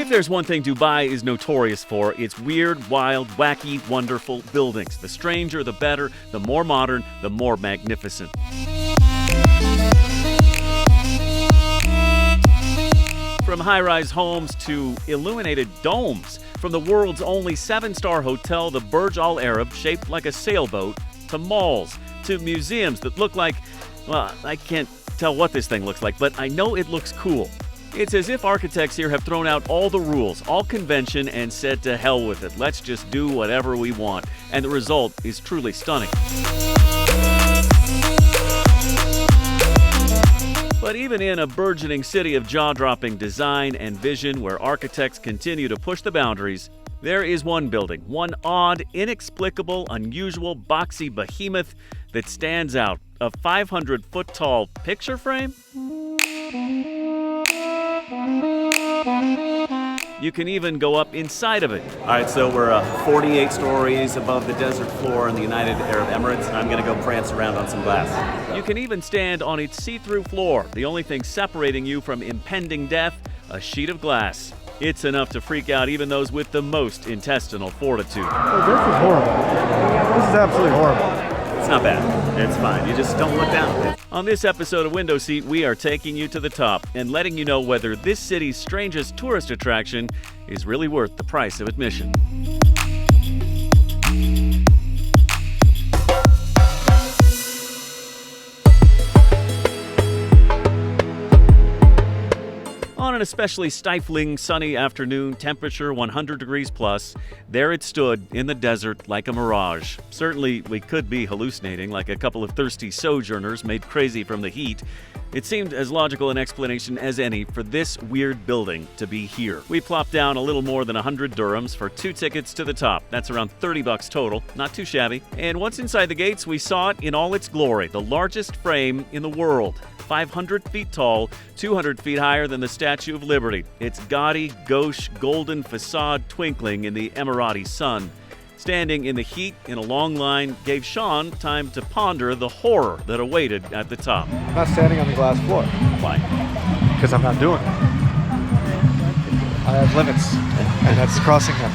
If there's one thing Dubai is notorious for, it's weird, wild, wacky, wonderful buildings. The stranger, the better, the more modern, the more magnificent. From high-rise homes to illuminated domes, from the world's only 7-star hotel, the Burj Al Arab, shaped like a sailboat, to malls, to museums that look like, well, I can't tell what this thing looks like, but I know it looks cool. It's as if architects here have thrown out all the rules, all convention, and said to hell with it. Let's just do whatever we want. And the result is truly stunning. But even in a burgeoning city of jaw-dropping design and vision where architects continue to push the boundaries, there is one building, one odd, inexplicable, unusual, boxy behemoth that stands out. A 500-foot-tall picture frame? You can even go up inside of it. All right, so we're 48 stories above the desert floor in the United Arab Emirates, and I'm going to go prance around on some glass. You can even stand on its see-through floor. The only thing separating you from impending death, a sheet of glass. It's enough to freak out even those with the most intestinal fortitude. Oh, this is horrible. This is absolutely horrible. It's not bad. It's fine. You just don't look down. On this episode of Window Seat, we are taking you to the top and letting you know whether this city's strangest tourist attraction is really worth the price of admission. On an especially stifling sunny afternoon, temperature 100 degrees plus, there it stood in the desert like a mirage. Certainly, we could be hallucinating like a couple of thirsty sojourners made crazy from the heat. It seemed as logical an explanation as any for this weird building to be here. We plopped down a little more than 100 dirhams for 2 tickets to the top. That's around $30 total, not too shabby. And once inside the gates, we saw it in all its glory, the largest frame in the world. 500 feet tall, 200 feet higher than the Statue of Liberty. Its gaudy, gauche, golden facade twinkling in the Emirati sun. Standing in the heat in a long line gave Sean time to ponder the horror that awaited at the top. I'm not standing on the glass floor. Why? Because I'm not doing it. I have limits, and that's crossing them.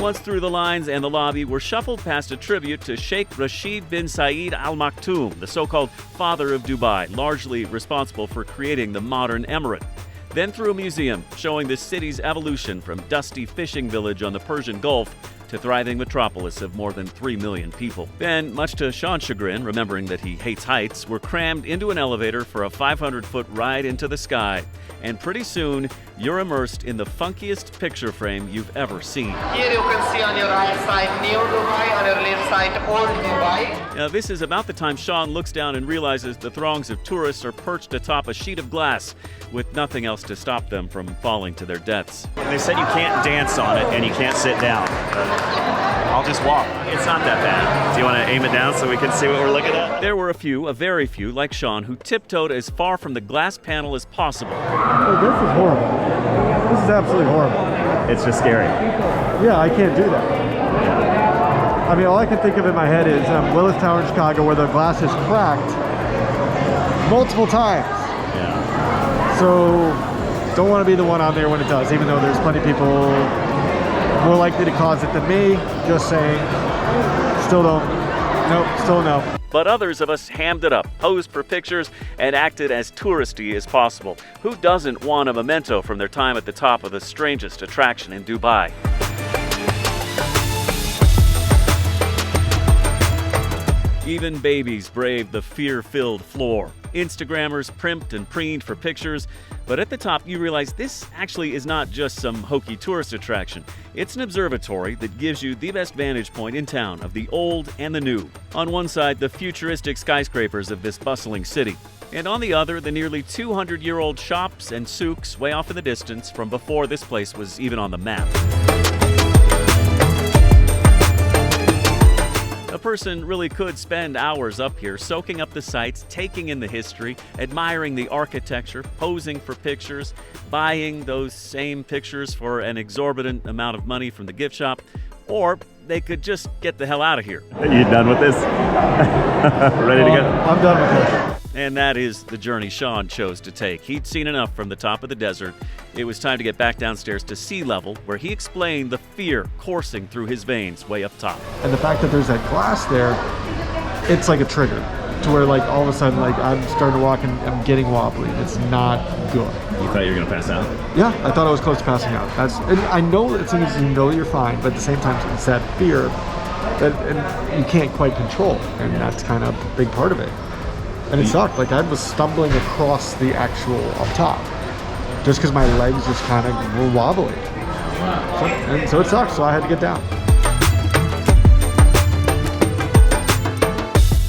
Once through the lines and the lobby, we're shuffled past a tribute to Sheikh Rashid bin Saeed Al Maktoum, the so-called father of Dubai, largely responsible for creating the modern emirate. Then through a museum showing the city's evolution from dusty fishing village on the Persian Gulf to thriving metropolis of more than 3 million people. Then, much to Sean's chagrin, remembering that he hates heights, we're crammed into an elevator for a 500-foot ride into the sky. And pretty soon, you're immersed in the funkiest picture frame you've ever seen. Here you can see on your right side New Dubai, on your left side Old Dubai. Now, this is about the time Sean looks down and realizes the throngs of tourists are perched atop a sheet of glass with nothing else to stop them from falling to their deaths. They said you can't dance on it and you can't sit down. I'll just walk. It's not that bad. Do you want to aim it down so we can see what we're looking at? There were a very few, like Sean, who tiptoed as far from the glass panel as possible. Oh, this is horrible. This is absolutely horrible. It's just scary. Yeah, I can't do that. I mean, all I can think of in my head is Willis Tower in Chicago where the glass is cracked multiple times. Yeah. So, don't want to be the one out there when it does, even though there's plenty of people more likely to cause it than me. Just saying. Still don't. Nope, still no. But others of us hammed it up, posed for pictures, and acted as touristy as possible. Who doesn't want a memento from their time at the top of the strangest attraction in Dubai? Even babies braved the fear-filled floor. Instagrammers primped and preened for pictures, but at the top you realize this actually is not just some hokey tourist attraction. It's an observatory that gives you the best vantage point in town of the old and the new. On one side, the futuristic skyscrapers of this bustling city, and on the other, the nearly 200-year-old shops and souks way off in the distance from before this place was even on the map. A person really could spend hours up here soaking up the sights, taking in the history, admiring the architecture, posing for pictures, buying those same pictures for an exorbitant amount of money from the gift shop, or they could just get the hell out of here. You done with this? Ready to go? I'm done with this. And that is the journey Sean chose to take. He'd seen enough from the top of the desert. It was time to get back downstairs to sea level, where he explained the fear coursing through his veins way up top. And the fact that there's that glass there, it's like a trigger to where like all of a sudden like I'm starting to walk and I'm getting wobbly. It's not good. You thought you were gonna pass out? Yeah, I thought I was close to passing out. And I know as soon as you know you're fine, but at the same time it's that fear that and you can't quite control, and that's kind of a big part of it. And it sucked. Like I was stumbling across the actual up top, just because my legs just kind of were wobbly. So it sucked. So I had to get down.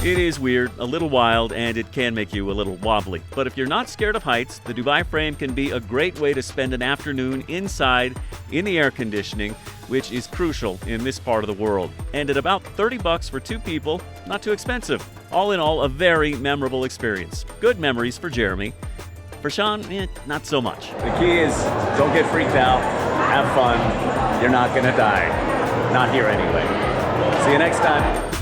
It is weird, a little wild, and it can make you a little wobbly. But if you're not scared of heights, the Dubai frame can be a great way to spend an afternoon inside in the air conditioning, which is crucial in this part of the world. And at about $30 for 2 people, not too expensive. All in all, a very memorable experience. Good memories for Jeremy. For Sean, not so much. The key is don't get freaked out, have fun, you're not gonna die. Not here anyway. See you next time.